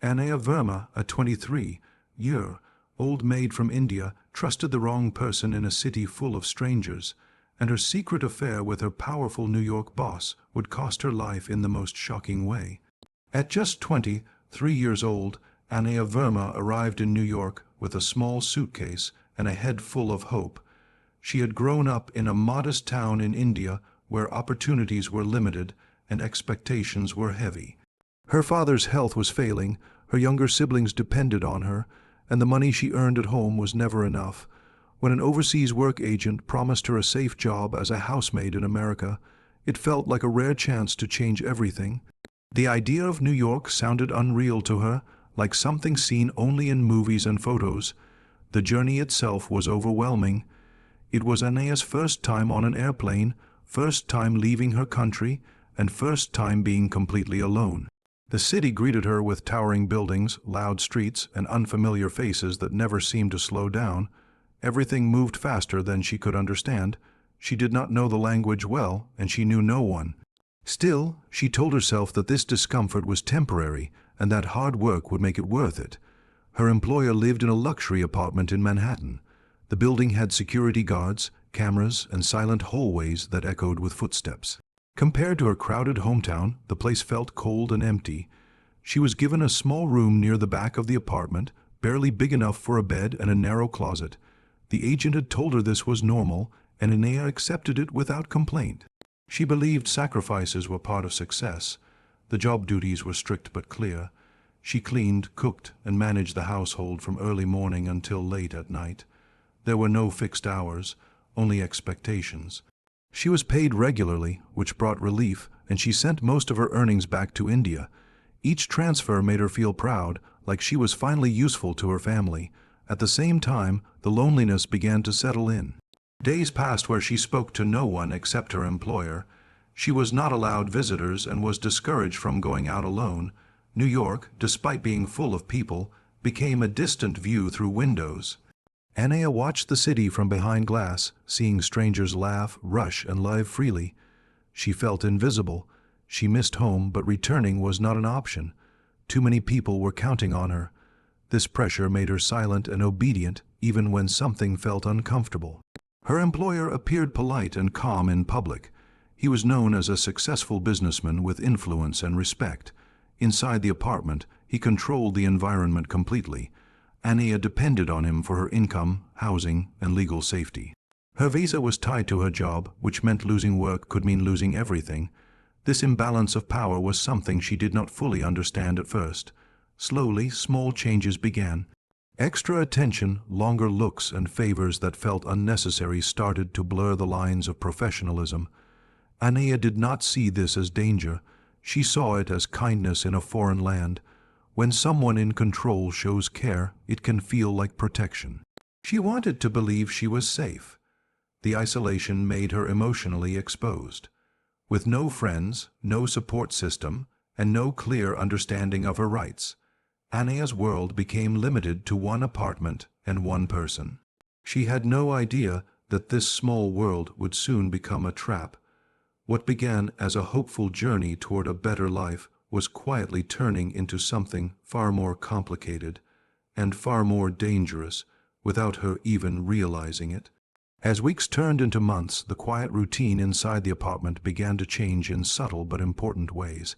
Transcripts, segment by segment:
Anaya Verma, a 23-year-old maid from India, trusted the wrong person in a city full of strangers, and her secret affair with her powerful New York boss would cost her life in the most shocking way. At just 23 years old, Anaya Verma arrived in New York with a small suitcase and a head full of hope. She had grown up in a modest town in India where opportunities were limited and expectations were heavy. Her father's health was failing, her younger siblings depended on her, and the money she earned at home was never enough. When an overseas work agent promised her a safe job as a housemaid in America, it felt like a rare chance to change everything. The idea of New York sounded unreal to her, like something seen only in movies and photos. The journey itself was overwhelming. It was Anaya's first time on an airplane, first time leaving her country, and first time being completely alone. The city greeted her with towering buildings, loud streets, and unfamiliar faces that never seemed to slow down. Everything moved faster than she could understand. She did not know the language well, and she knew no one. Still, she told herself that this discomfort was temporary and that hard work would make it worth it. Her employer lived in a luxury apartment in Manhattan. The building had security guards, cameras, and silent hallways that echoed with footsteps. Compared to her crowded hometown, the place felt cold and empty. She was given a small room near the back of the apartment, barely big enough for a bed and a narrow closet. The agent had told her this was normal, and Anaya accepted it without complaint. She believed sacrifices were part of success. The job duties were strict but clear. She cleaned, cooked, and managed the household from early morning until late at night. There were no fixed hours, only expectations. She was paid regularly, which brought relief, and she sent most of her earnings back to India. Each transfer made her feel proud, like she was finally useful to her family. At the same time, the loneliness began to settle in. Days passed where she spoke to no one except her employer. She was not allowed visitors and was discouraged from going out alone. New York, despite being full of people, became a distant view through windows. Anaya watched the city from behind glass, seeing strangers laugh, rush, and live freely. She felt invisible. She missed home, but returning was not an option. Too many people were counting on her. This pressure made her silent and obedient, even when something felt uncomfortable. Her employer appeared polite and calm in public. He was known as a successful businessman with influence and respect. Inside the apartment, he controlled the environment completely. Anaya depended on him for her income, housing, and legal safety. Her visa was tied to her job, which meant losing work could mean losing everything. This imbalance of power was something she did not fully understand at first. Slowly, small changes began. Extra attention, longer looks, and favors that felt unnecessary started to blur the lines of professionalism. Anaya did not see this as danger. She saw it as kindness in a foreign land. When someone in control shows care, it can feel like protection. She wanted to believe she was safe. The isolation made her emotionally exposed. With no friends, no support system, and no clear understanding of her rights, Anaya's world became limited to one apartment and one person. She had no idea that this small world would soon become a trap. What began as a hopeful journey toward a better life was quietly turning into something far more complicated and far more dangerous without her even realizing it. As weeks turned into months, the quiet routine inside the apartment began to change in subtle but important ways.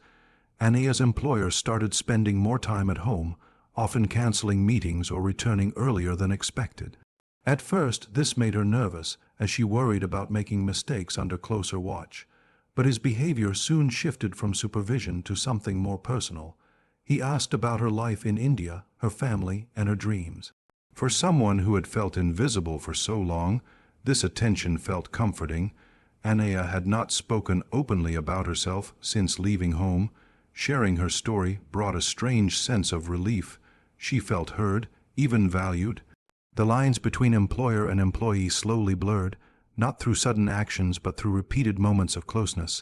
Anaya's employer started spending more time at home, often canceling meetings or returning earlier than expected. At first, this made her nervous, as she worried about making mistakes under closer watch. But his behavior soon shifted from supervision to something more personal. He asked about her life in India, her family, and her dreams. For someone who had felt invisible for so long, this attention felt comforting. Anaya had not spoken openly about herself since leaving home. Sharing her story brought a strange sense of relief. She felt heard, even valued. The lines between employer and employee slowly blurred, not through sudden actions but through repeated moments of closeness.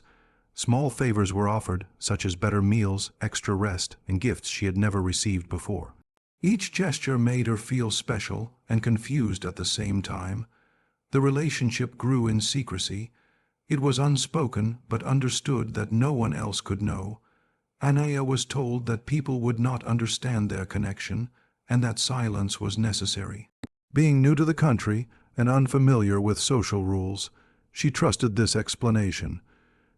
Small favors were offered, such as better meals, extra rest, and gifts she had never received before. Each gesture made her feel special and confused at the same time. The relationship grew in secrecy. It was unspoken but understood that no one else could know. Anaya was told that people would not understand their connection and that silence was necessary. Being new to the country and unfamiliar with social rules, she trusted this explanation.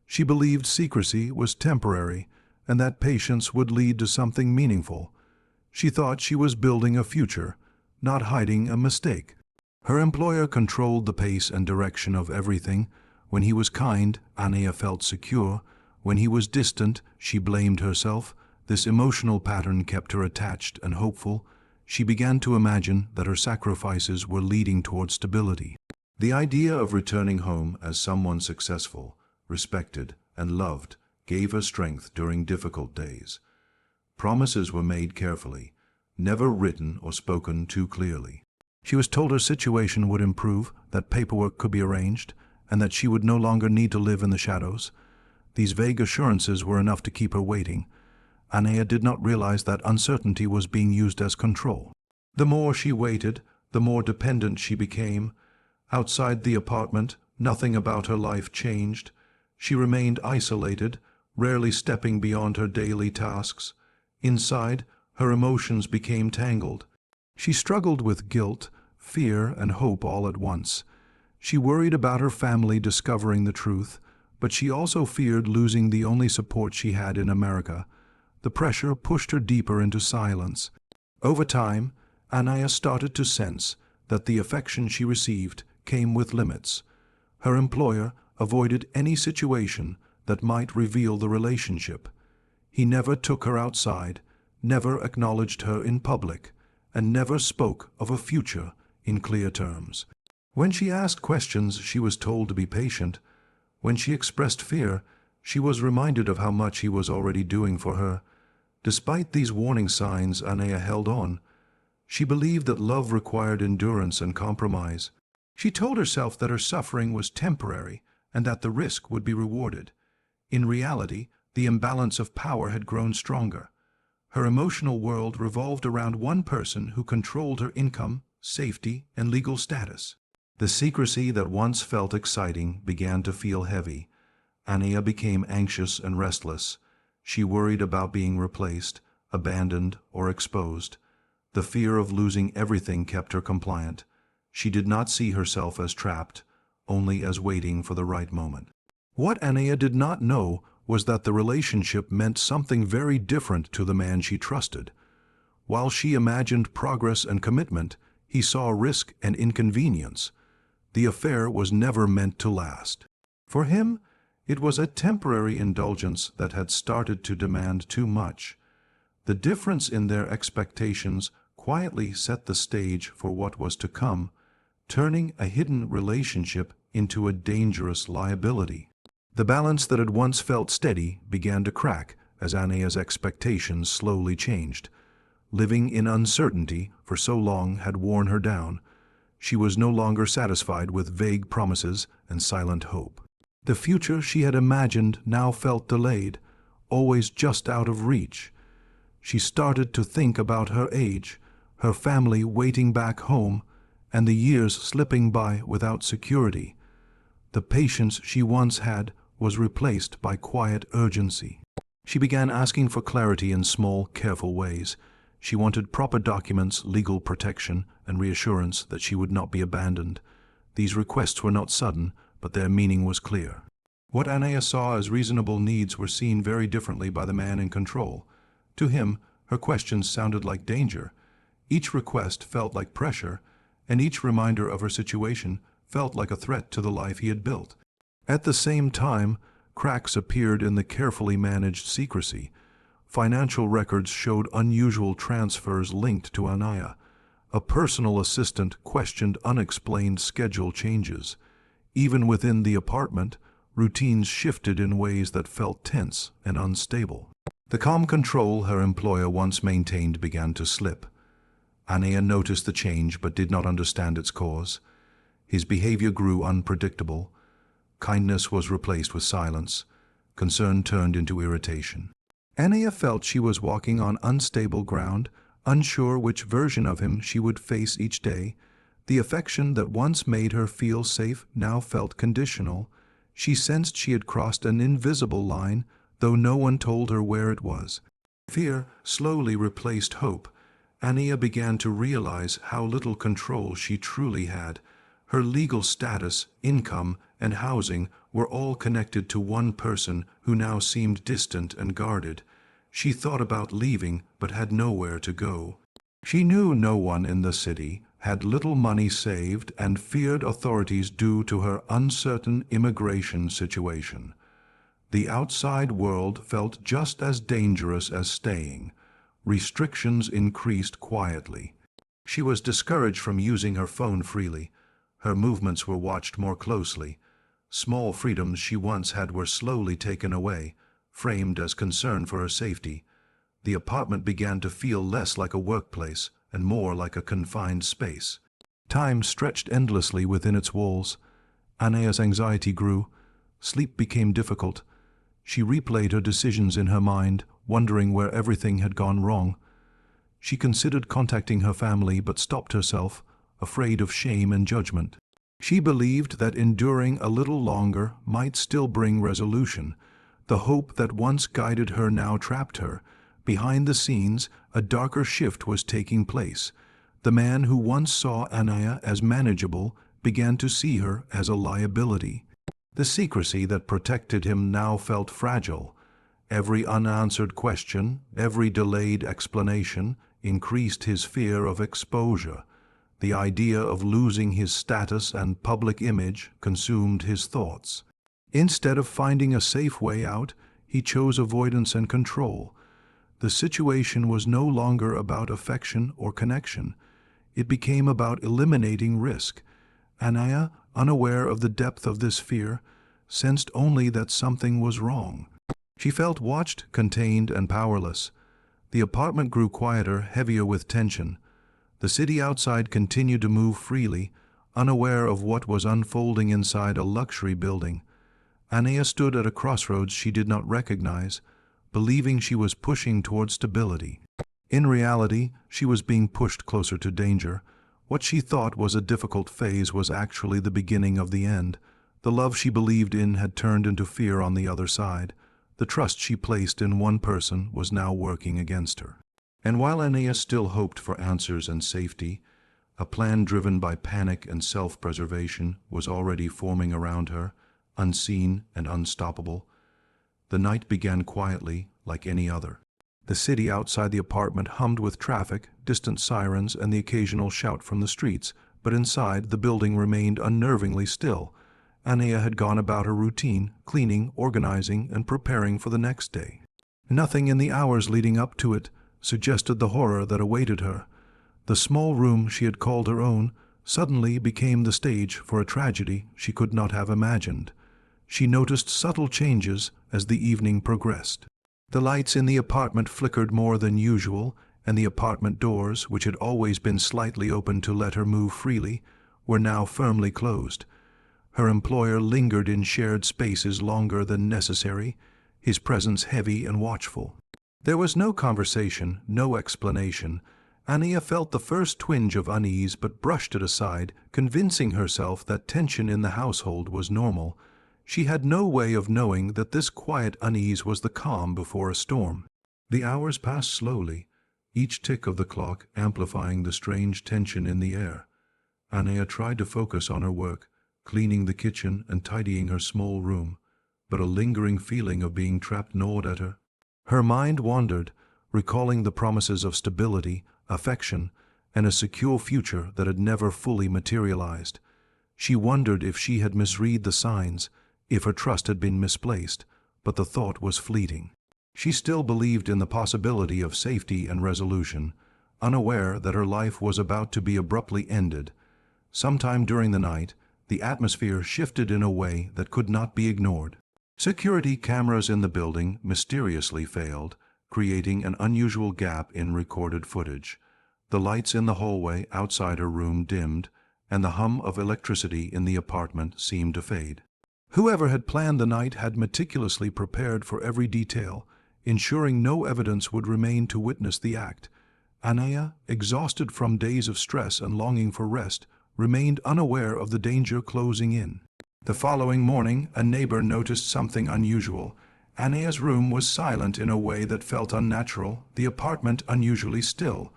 She believed secrecy was temporary and that patience would lead to something meaningful. She thought she was building a future, not hiding a mistake. Her employer controlled the pace and direction of everything. When he was kind, Anaya felt secure. When he was distant, she blamed herself. This emotional pattern kept her attached and hopeful. She began to imagine that her sacrifices were leading toward stability. The idea of returning home as someone successful, respected, and loved gave her strength during difficult days. Promises were made carefully, never written or spoken too clearly. She was told her situation would improve, that paperwork could be arranged, and that she would no longer need to live in the shadows. These vague assurances were enough to keep her waiting. Anaya did not realize that uncertainty was being used as control. The more she waited, the more dependent she became. Outside the apartment, nothing about her life changed. She remained isolated, rarely stepping beyond her daily tasks. Inside, her emotions became tangled. She struggled with guilt, fear, and hope all at once. She worried about her family discovering the truth, but she also feared losing the only support she had in America. The pressure pushed her deeper into silence. Over time, Anaya started to sense that the affection she received came with limits. Her employer avoided any situation that might reveal the relationship. He never took her outside, never acknowledged her in public, and never spoke of a future in clear terms. When she asked questions, she was told to be patient. When she expressed fear, she was reminded of how much he was already doing for her. Despite these warning signs, Anaya held on. She believed that love required endurance and compromise. She told herself that her suffering was temporary and that the risk would be rewarded. In reality, the imbalance of power had grown stronger. Her emotional world revolved around one person who controlled her income, safety, and legal status. The secrecy that once felt exciting began to feel heavy. Anaya became anxious and restless. She worried about being replaced, abandoned, or exposed. The fear of losing everything kept her compliant. She did not see herself as trapped, only as waiting for the right moment. What Anaya did not know was that the relationship meant something very different to the man she trusted. While she imagined progress and commitment, he saw risk and inconvenience. The affair was never meant to last. For him, it was a temporary indulgence that had started to demand too much. The difference in their expectations quietly set the stage for what was to come, turning a hidden relationship into a dangerous liability. The balance that had once felt steady began to crack as Anaya's expectations slowly changed. Living in uncertainty for so long had worn her down. She was no longer satisfied with vague promises and silent hope. The future she had imagined now felt delayed, always just out of reach. She started to think about her age, her family waiting back home, and the years slipping by without security. The patience she once had was replaced by quiet urgency. She began asking for clarity in small, careful ways. She wanted proper documents, legal protection, and reassurance that she would not be abandoned. These requests were not sudden, but their meaning was clear. What Anaya saw as reasonable needs were seen very differently by the man in control. To him, her questions sounded like danger. Each request felt like pressure, and each reminder of her situation felt like a threat to the life he had built. At the same time, cracks appeared in the carefully managed secrecy. Financial records showed unusual transfers linked to Anaya. A personal assistant questioned unexplained schedule changes. Even within the apartment, routines shifted in ways that felt tense and unstable. The calm control her employer once maintained began to slip. Anaya noticed the change but did not understand its cause. His behavior grew unpredictable. Kindness was replaced with silence. Concern turned into irritation. Anaya felt she was walking on unstable ground, unsure which version of him she would face each day. The affection that once made her feel safe now felt conditional. She sensed she had crossed an invisible line, though no one told her where it was. Fear slowly replaced hope. Anaya began to realize how little control she truly had. Her legal status, income, and housing were all connected to one person who now seemed distant and guarded. She thought about leaving, but had nowhere to go. She knew no one in the city, had little money saved, and feared authorities due to her uncertain immigration situation. The outside world felt just as dangerous as staying. Restrictions increased quietly. She was discouraged from using her phone freely. Her movements were watched more closely. Small freedoms she once had were slowly taken away, framed as concern for her safety. The apartment began to feel less like a workplace and more like a confined space. Time stretched endlessly within its walls. Anaya's anxiety grew. Sleep became difficult. She replayed her decisions in her mind, wondering where everything had gone wrong. She considered contacting her family but stopped herself, afraid of shame and judgment. She believed that enduring a little longer might still bring resolution. The hope that once guided her now trapped her. Behind the scenes, a darker shift was taking place. The man who once saw Anaya as manageable began to see her as a liability. The secrecy that protected him now felt fragile. Every unanswered question, every delayed explanation, increased his fear of exposure. The idea of losing his status and public image consumed his thoughts. Instead of finding a safe way out, he chose avoidance and control. The situation was no longer about affection or connection. It became about eliminating risk. Anaya, unaware of the depth of this fear, sensed only that something was wrong. She felt watched, contained, and powerless. The apartment grew quieter, heavier with tension. The city outside continued to move freely, unaware of what was unfolding inside a luxury building. Anaya stood at a crossroads she did not recognize, believing she was pushing toward stability. In reality, she was being pushed closer to danger. What she thought was a difficult phase was actually the beginning of the end. The love she believed in had turned into fear on the other side. The trust she placed in one person was now working against her. And while Anaya still hoped for answers and safety, a plan driven by panic and self-preservation was already forming around her, unseen and unstoppable. The night began quietly, like any other. The city outside the apartment hummed with traffic, distant sirens, and the occasional shout from the streets, but inside the building remained unnervingly still. Anaya had gone about her routine, cleaning, organizing, and preparing for the next day. Nothing in the hours leading up to it suggested the horror that awaited her. The small room she had called her own suddenly became the stage for a tragedy she could not have imagined. She noticed subtle changes as the evening progressed. The lights in the apartment flickered more than usual, and the apartment doors, which had always been slightly open to let her move freely, were now firmly closed. Her employer lingered in shared spaces longer than necessary, his presence heavy and watchful. There was no conversation, no explanation. Anaya felt the first twinge of unease but brushed it aside, convincing herself that tension in the household was normal. She had no way of knowing that this quiet unease was the calm before a storm. The hours passed slowly, each tick of the clock amplifying the strange tension in the air. Anaya tried to focus on her work, cleaning the kitchen and tidying her small room, but a lingering feeling of being trapped gnawed at her. Her mind wandered, recalling the promises of stability, affection, and a secure future that had never fully materialized. She wondered if she had misread the signs, if her trust had been misplaced, but the thought was fleeting. She still believed in the possibility of safety and resolution, unaware that her life was about to be abruptly ended. Sometime during the night, the atmosphere shifted in a way that could not be ignored. Security cameras in the building mysteriously failed, creating an unusual gap in recorded footage. The lights in the hallway outside her room dimmed, and the hum of electricity in the apartment seemed to fade. Whoever had planned the night had meticulously prepared for every detail, ensuring no evidence would remain to witness the act. Anaya, exhausted from days of stress and longing for rest, remained unaware of the danger closing in. The following morning, a neighbor noticed something unusual. Anaya's room was silent in a way that felt unnatural, the apartment unusually still.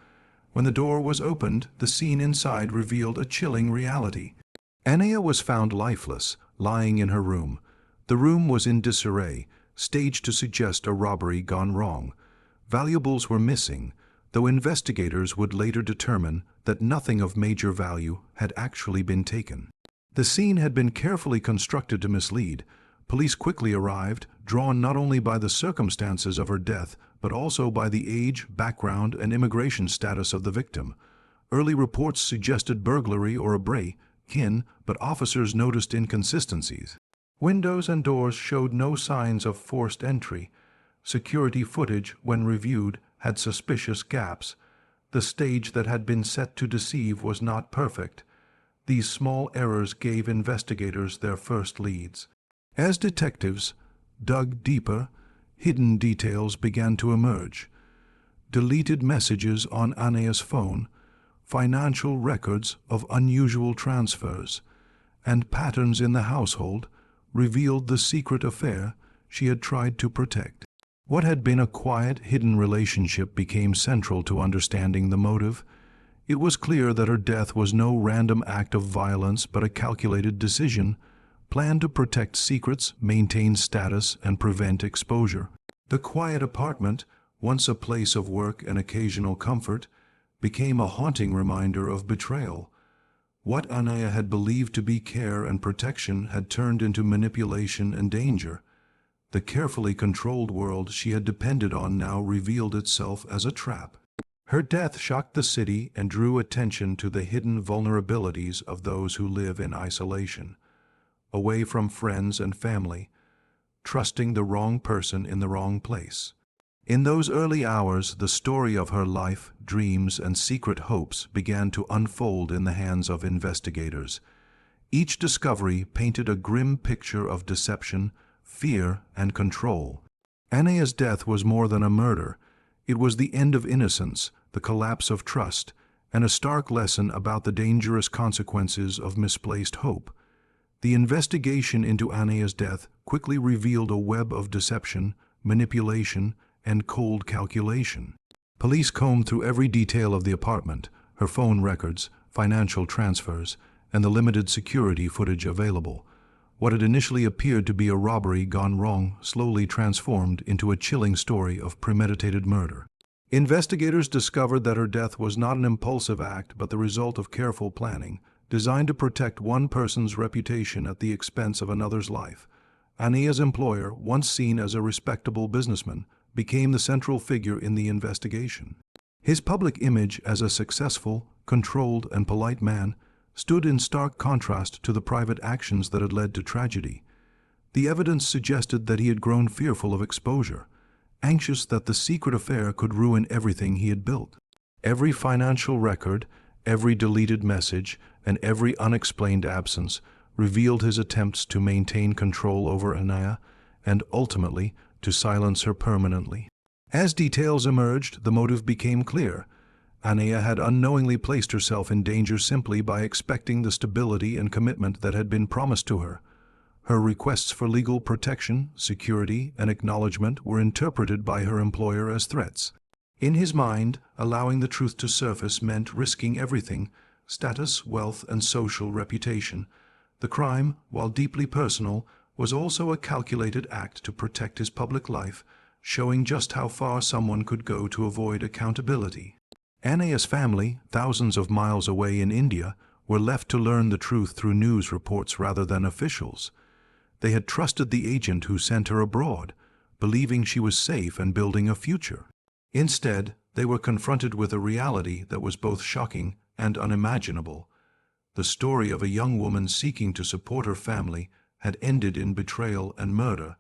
When the door was opened, the scene inside revealed a chilling reality. Anaya was found lifeless, lying in her room. The room was in disarray, staged to suggest a robbery gone wrong. Valuables were missing, though investigators would later determine that nothing of major value had actually been taken. The scene had been carefully constructed to mislead. Police quickly arrived, drawn not only by the circumstances of her death, but also by the age, background, and immigration status of the victim. Early reports suggested burglary or a break-in, but officers noticed inconsistencies. Windows and doors showed no signs of forced entry. Security footage, when reviewed, had suspicious gaps. The stage that had been set to deceive was not perfect. These small errors gave investigators their first leads. As detectives dug deeper, hidden details began to emerge. Deleted messages on Anaya's phone, financial records of unusual transfers, and patterns in the household revealed the secret affair she had tried to protect. What had been a quiet, hidden relationship became central to understanding the motive. It was clear that her death was no random act of violence but a calculated decision, planned to protect secrets, maintain status, and prevent exposure. The quiet apartment, once a place of work and occasional comfort, became a haunting reminder of betrayal. What Anaya had believed to be care and protection had turned into manipulation and danger. The carefully controlled world she had depended on now revealed itself as a trap. Her death shocked the city and drew attention to the hidden vulnerabilities of those who live in isolation, away from friends and family, trusting the wrong person in the wrong place. In those early hours, the story of her life, dreams, and secret hopes began to unfold in the hands of investigators. Each discovery painted a grim picture of deception, fear, and control. Anaya's death was more than a murder. It was the end of innocence, the collapse of trust, and a stark lesson about the dangerous consequences of misplaced hope. The investigation into Anaya's death quickly revealed a web of deception, manipulation, and cold calculation. Police combed through every detail of the apartment, her phone records, financial transfers, and the limited security footage available. What had initially appeared to be a robbery gone wrong slowly transformed into a chilling story of premeditated murder. Investigators discovered that her death was not an impulsive act but the result of careful planning, designed to protect one person's reputation at the expense of another's life. Anaya's employer, once seen as a respectable businessman, became the central figure in the investigation. His public image as a successful, controlled, and polite man stood in stark contrast to the private actions that had led to tragedy. The evidence suggested that he had grown fearful of exposure, anxious that the secret affair could ruin everything he had built. Every financial record, every deleted message, and every unexplained absence revealed his attempts to maintain control over Anaya and ultimately to silence her permanently. As details emerged, the motive became clear. Anaya had unknowingly placed herself in danger simply by expecting the stability and commitment that had been promised to her. Her requests for legal protection, security, and acknowledgement were interpreted by her employer as threats. In his mind, allowing the truth to surface meant risking everything: status, wealth, and social reputation. The crime, while deeply personal, was also a calculated act to protect his public life, showing just how far someone could go to avoid accountability. Anaya's family, thousands of miles away in India, were left to learn the truth through news reports rather than officials. They had trusted the agent who sent her abroad, believing she was safe and building a future. Instead, they were confronted with a reality that was both shocking and unimaginable. The story of a young woman seeking to support her family had ended in betrayal and murder,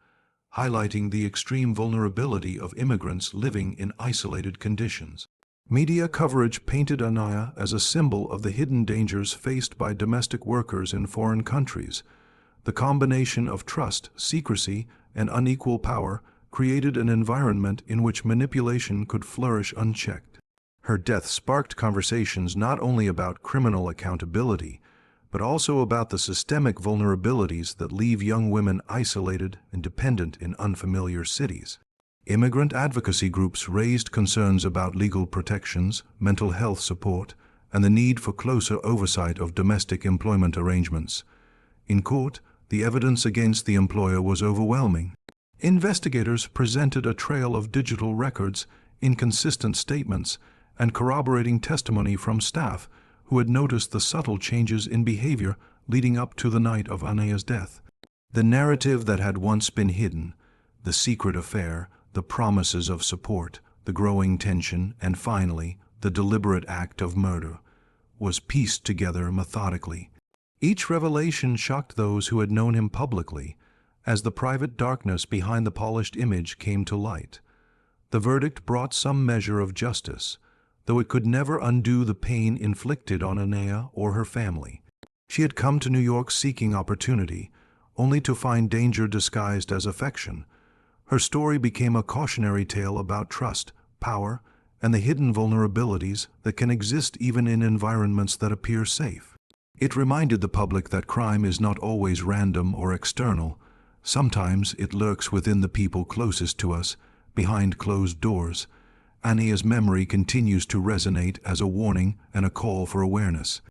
highlighting the extreme vulnerability of immigrants living in isolated conditions. Media coverage painted Anaya as a symbol of the hidden dangers faced by domestic workers in foreign countries. The combination of trust, secrecy, and unequal power created an environment in which manipulation could flourish unchecked. Her death sparked conversations not only about criminal accountability, but also about the systemic vulnerabilities that leave young women isolated and dependent in unfamiliar cities. Immigrant advocacy groups raised concerns about legal protections, mental health support, and the need for closer oversight of domestic employment arrangements. In court, the evidence against the employer was overwhelming. Investigators presented a trail of digital records, inconsistent statements, and corroborating testimony from staff who had noticed the subtle changes in behavior leading up to the night of Anaya's death. The narrative that had once been hidden, the secret affair, the promises of support, the growing tension, and finally, the deliberate act of murder, was pieced together methodically. Each revelation shocked those who had known him publicly, as the private darkness behind the polished image came to light. The verdict brought some measure of justice, though it could never undo the pain inflicted on Anaya or her family. She had come to New York seeking opportunity, only to find danger disguised as affection. Her story became a cautionary tale about trust, power, and the hidden vulnerabilities that can exist even in environments that appear safe. It reminded the public that crime is not always random or external. Sometimes it lurks within the people closest to us, behind closed doors. Anaya's memory continues to resonate as a warning and a call for awareness.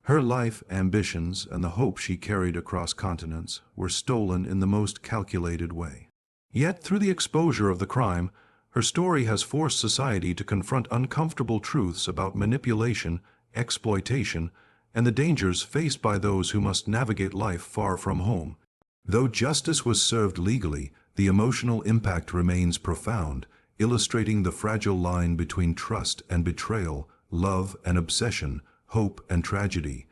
Her life, ambitions, and the hope she carried across continents were stolen in the most calculated way. Yet, through the exposure of the crime, her story has forced society to confront uncomfortable truths about manipulation, exploitation, and the dangers faced by those who must navigate life far from home. Though justice was served legally, the emotional impact remains profound, illustrating the fragile line between trust and betrayal, love and obsession, hope and tragedy.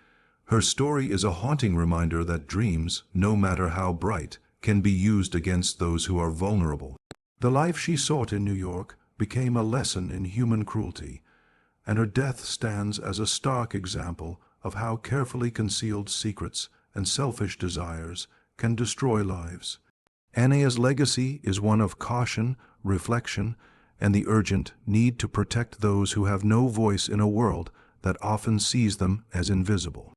Her story is a haunting reminder that dreams, no matter how bright, can be used against those who are vulnerable. The life she sought in New York became a lesson in human cruelty, and her death stands as a stark example of how carefully concealed secrets and selfish desires can destroy lives. Anaya's legacy is one of caution, reflection, and the urgent need to protect those who have no voice in a world that often sees them as invisible.